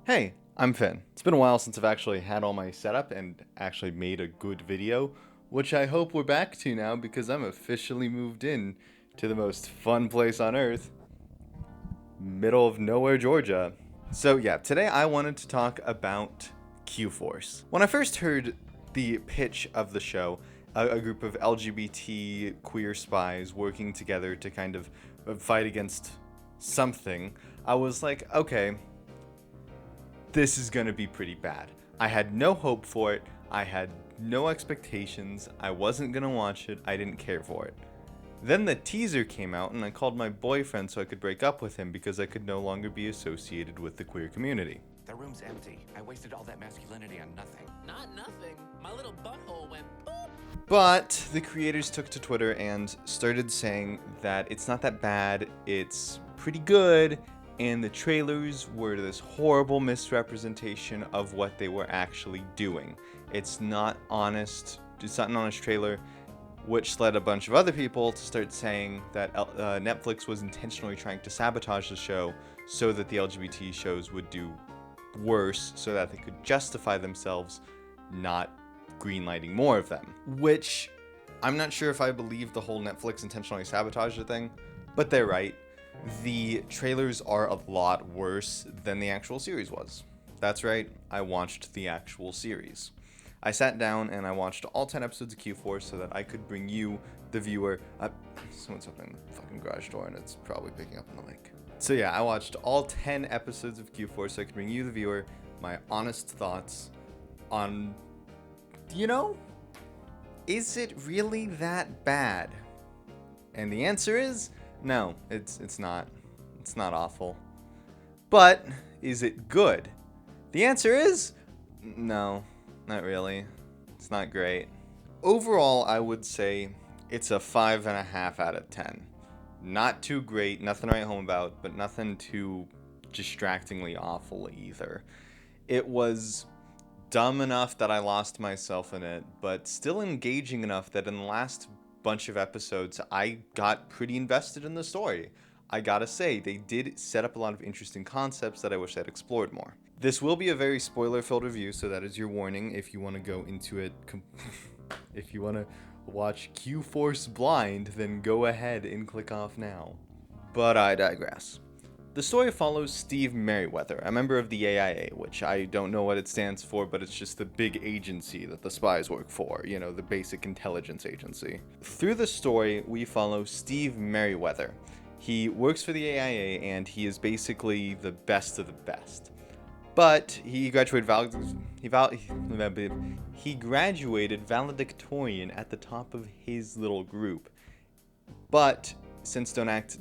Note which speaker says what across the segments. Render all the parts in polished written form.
Speaker 1: Hey, I'm Finn. It's been a while since I've actually had all my setup and actually made a good video, which I hope we're back to now because I'm officially moved in to the most fun place on earth, middle of nowhere, Georgia. So yeah, today I wanted to talk about Q-Force. When I first heard the pitch of the show, a group of LGBT queer spies working together to kind of fight against something, I was like, okay, this is gonna be pretty bad. I had no hope for it. I had no expectations. I wasn't gonna watch it. I didn't care for it. Then the teaser came out, and I called my boyfriend so I could break up with him because I could no longer be associated with the queer community.
Speaker 2: The room's empty. I wasted all that masculinity on nothing.
Speaker 3: Not nothing. My little butthole went boop.
Speaker 1: But the creators took to Twitter and started saying that it's not that bad, it's pretty good, and the trailers were this horrible misrepresentation of what they were actually doing. It's not honest, it's not an honest trailer, which led a bunch of other people to start saying that Netflix was intentionally trying to sabotage the show so that the LGBT shows would do worse so that they could justify themselves not greenlighting more of them. Which, I'm not sure if I believe the whole Netflix intentionally sabotage the thing, but they're right. The trailers are a lot worse than the actual series was. That's right, I watched the actual series. I sat down and I watched all 10 episodes of Q4 so that I could bring you, the viewer, someone's opening the fucking garage door and it's probably picking up on the mic. So yeah, I watched all 10 episodes of Q4 so I could bring you, the viewer, my honest thoughts on, is it really that bad? And the answer is, no, it's not. It's not awful. But, is it good? The answer is, no. Not really. It's not great. Overall, I would say it's a 5.5 out of 10. Not too great, nothing to write home about, but nothing too distractingly awful either. It was dumb enough that I lost myself in it, but still engaging enough that in the last bunch of episodes, I got pretty invested in the story. I gotta say, they did set up a lot of interesting concepts that I wish I'd explored more. This will be a very spoiler-filled review, so that is your warning if you want to go into it. If you want to watch Q-Force blind, then go ahead and click off now. But I digress. The story follows Steve Merriweather, a member of the AIA, which I don't know what it stands for, but it's just the big agency that the spies work for, the basic intelligence agency. Through the story, we follow Steve Merriweather. He works for the AIA, and he is basically the best of the best. But he graduated valedictorian at the top of his little group. But since Don't Ask,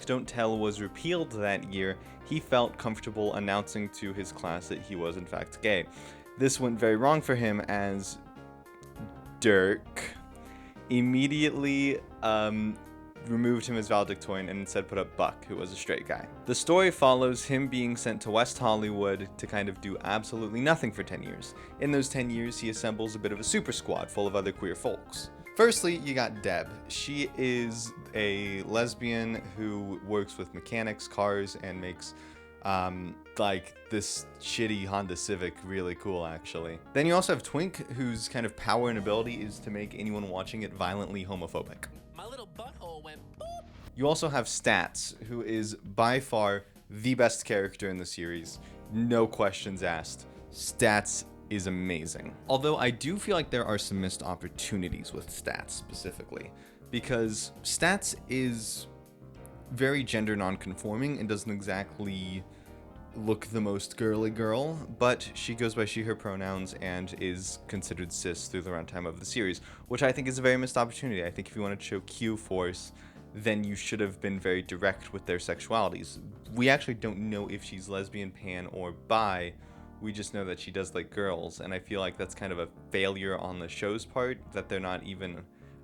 Speaker 1: Don't Tell was repealed that year, he felt comfortable announcing to his class that he was in fact gay. This went very wrong for him as Dirk immediately removed him as valedictorian and instead put up Buck, who was a straight guy. The story follows him being sent to West Hollywood to kind of do absolutely nothing for 10 years. In those 10 years, he assembles a bit of a super squad full of other queer folks. Firstly, you got Deb. She is a lesbian who works with mechanics, cars, and makes this shitty Honda Civic really cool, actually. Then you also have Twink, whose kind of power and ability is to make anyone watching it violently homophobic.
Speaker 3: My little butthole went boop.
Speaker 1: You also have Stats, who is by far the best character in the series. No questions asked. Stats is amazing. Although I do feel like there are some missed opportunities with Stats specifically, because Stats is very gender non-conforming and doesn't exactly look the most girly girl, but she goes by she, her pronouns and is considered cis through the runtime of the series, which I think is a very missed opportunity. I think if you want to show Q-Force, then you should have been very direct with their sexualities. We actually don't know if she's lesbian, pan, or bi. We just know that she does like girls, and I feel like that's kind of a failure on the show's part, that they're not even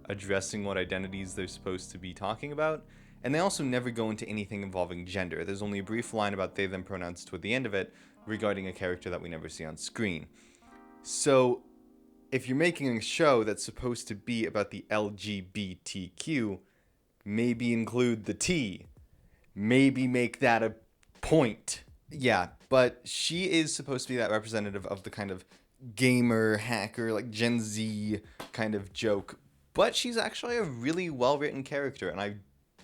Speaker 1: addressing what identities they're supposed to be talking about. And they also never go into anything involving gender. There's only a brief line about they, them pronouns toward the end of it regarding a character that we never see on screen. So, if you're making a show that's supposed to be about the LGBTQ, maybe include the T. Maybe make that a point. Yeah, but she is supposed to be that representative of the kind of gamer, hacker, like Gen Z kind of joke. But she's actually a really well-written character, and I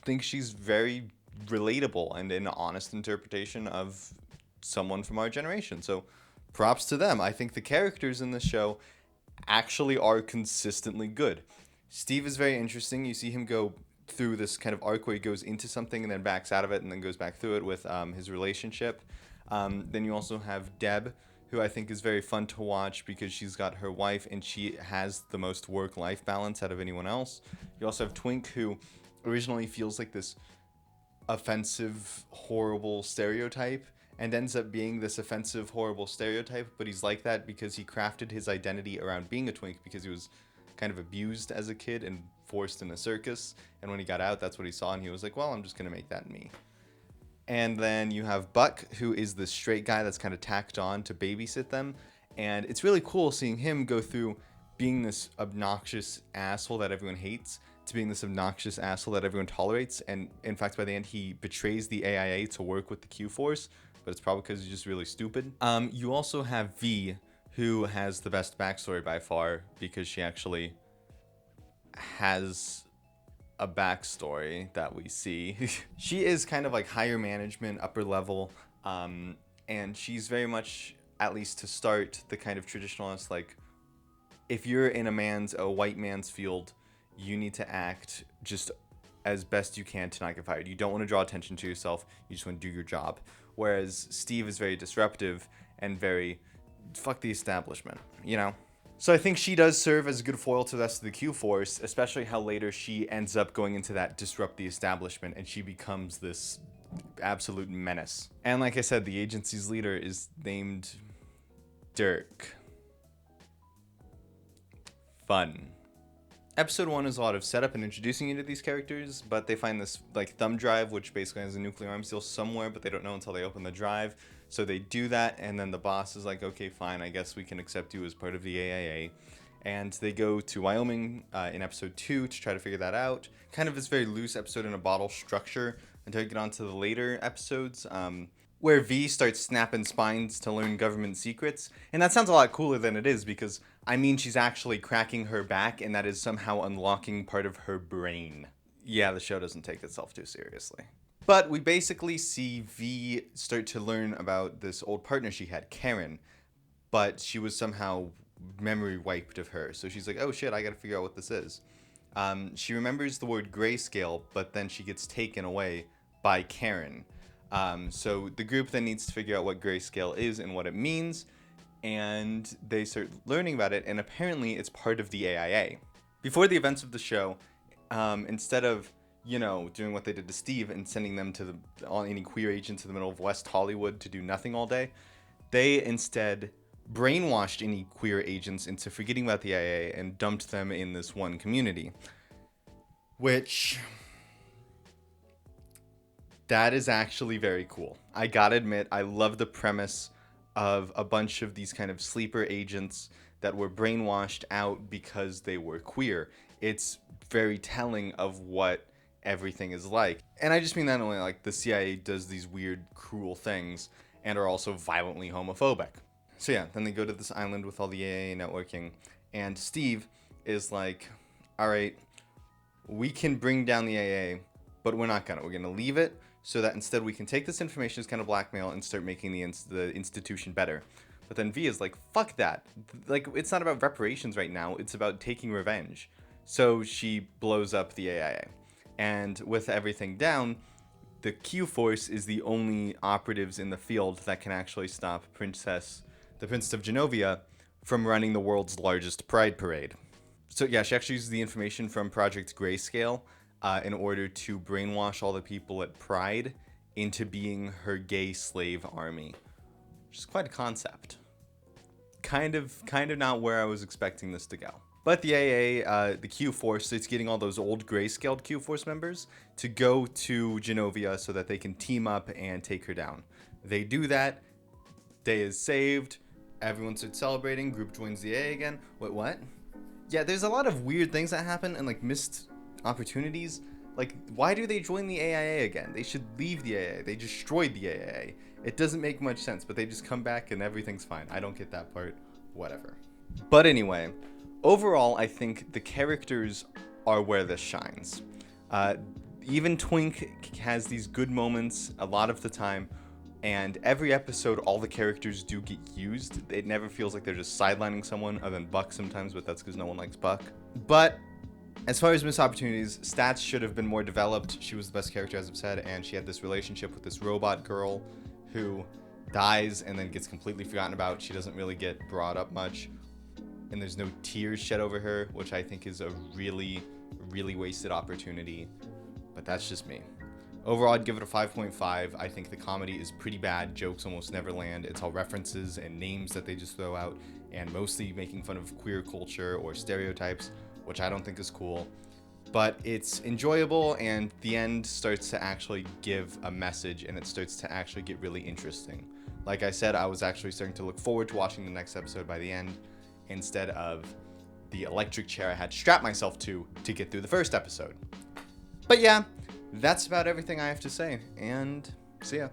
Speaker 1: think she's very relatable and an honest interpretation of someone from our generation. So props to them. I think the characters in this show actually are consistently good. Steve is very interesting. You see him go through this kind of arc where he goes into something and then backs out of it and then goes back through it with his relationship. Then you also have Deb, who I think is very fun to watch because she's got her wife and she has the most work-life balance out of anyone else. You also have Twink, who originally feels like this offensive, horrible stereotype and ends up being this offensive, horrible stereotype, but he's like that because he crafted his identity around being a twink because he was kind of abused as a kid and forced in a circus, and when he got out, that's what he saw, and he was like, well, I'm just gonna make that me. And then you have Buck, who is the straight guy that's kind of tacked on to babysit them, and it's really cool seeing him go through being this obnoxious asshole that everyone hates to being this obnoxious asshole that everyone tolerates, and in fact by the end he betrays the AIA to work with the Q-Force, but it's probably because he's just really stupid. You also have V, who has the best backstory by far because she actually has a backstory that we see. She is kind of like higher management, upper level, and she's very much, at least to start, the kind of traditionalist, like, if you're in a white man's field, you need to act just as best you can to not get fired. You don't want to draw attention to yourself, you just want to do your job. Whereas Steve is very disruptive and very, fuck the establishment, you know? So I think she does serve as a good foil to the rest of the Q-Force, especially how later she ends up going into that disrupt the establishment and she becomes this absolute menace. And like I said, the agency's leader is named Dirk. Fun. Episode 1 is a lot of setup and introducing you to these characters, but they find this like thumb drive, which basically has a nuclear arms deal somewhere, but they don't know until they open the drive. So they do that, and then the boss is like, okay, fine, I guess we can accept you as part of the AIA. And they go to Wyoming in episode 2 to try to figure that out. Kind of this very loose episode in a bottle structure until you get on to the later episodes, where V starts snapping spines to learn government secrets. And that sounds a lot cooler than it is because, I mean, she's actually cracking her back and that is somehow unlocking part of her brain. Yeah, the show doesn't take itself too seriously. But we basically see V start to learn about this old partner she had, Karen, but she was somehow memory wiped of her. So she's like, oh shit, I gotta figure out what this is. She remembers the word grayscale, but then she gets taken away by Karen. So the group then needs to figure out what grayscale is and what it means, and they start learning about it, and apparently it's part of the AIA. Before the events of the show, instead of, you know, doing what they did to Steve and sending them to any queer agents in the middle of West Hollywood to do nothing all day, they instead brainwashed any queer agents into forgetting about the AIA and dumped them in this one community. Which, that is actually very cool. I gotta admit, I love the premise of a bunch of these kind of sleeper agents that were brainwashed out because they were queer. It's very telling of what everything is like. And I just mean not only like the CIA does these weird, cruel things and are also violently homophobic. So yeah, then they go to this island with all the AA networking, and Steve is like, all right, we can bring down the AA, but we're not gonna. We're gonna leave it so that instead we can take this information as kind of blackmail and start making the institution better. But then V is like, fuck that. Like, it's not about reparations right now. It's about taking revenge. So she blows up the AIA. And with everything down, the Q-Force is the only operatives in the field that can actually stop the Princess of Genovia from running the world's largest pride parade. So yeah, she actually uses the information from Project Grayscale in order to brainwash all the people at Pride into being her gay slave army, which is quite a concept. Kind of not where I was expecting this to go. But the AA, the Q-Force, it's getting all those old grayscaled Q-Force members to go to Genovia so that they can team up and take her down. They do that. Day is saved. Everyone starts celebrating. Group joins the AA again. Wait, what? Yeah, there's a lot of weird things that happen and like missed opportunities. Like, why do they join the AIA again? They should leave the AIA. They destroyed the AIA. It doesn't make much sense, but they just come back and everything's fine. I don't get that part. Whatever. But anyway, overall, I think the characters are where this shines. Even Twink has these good moments a lot of the time, and every episode, all the characters do get used. It never feels like they're just sidelining someone, other than Buck sometimes, but that's because no one likes Buck. But as far as missed opportunities, Stats should have been more developed. She was the best character, as I've said, and she had this relationship with this robot girl who dies and then gets completely forgotten about. She doesn't really get brought up much, and there's no tears shed over her, which I think is a really, really wasted opportunity. But that's just me. Overall, I'd give it a 5.5. I think the comedy is pretty bad. Jokes almost never land. It's all references and names that they just throw out, and mostly making fun of queer culture or stereotypes, which I don't think is cool. But it's enjoyable, and the end starts to actually give a message, and it starts to actually get really interesting. Like I said, I was actually starting to look forward to watching the next episode by the end, instead of the electric chair I had to strap myself to get through the first episode. But yeah, that's about everything I have to say, and see ya.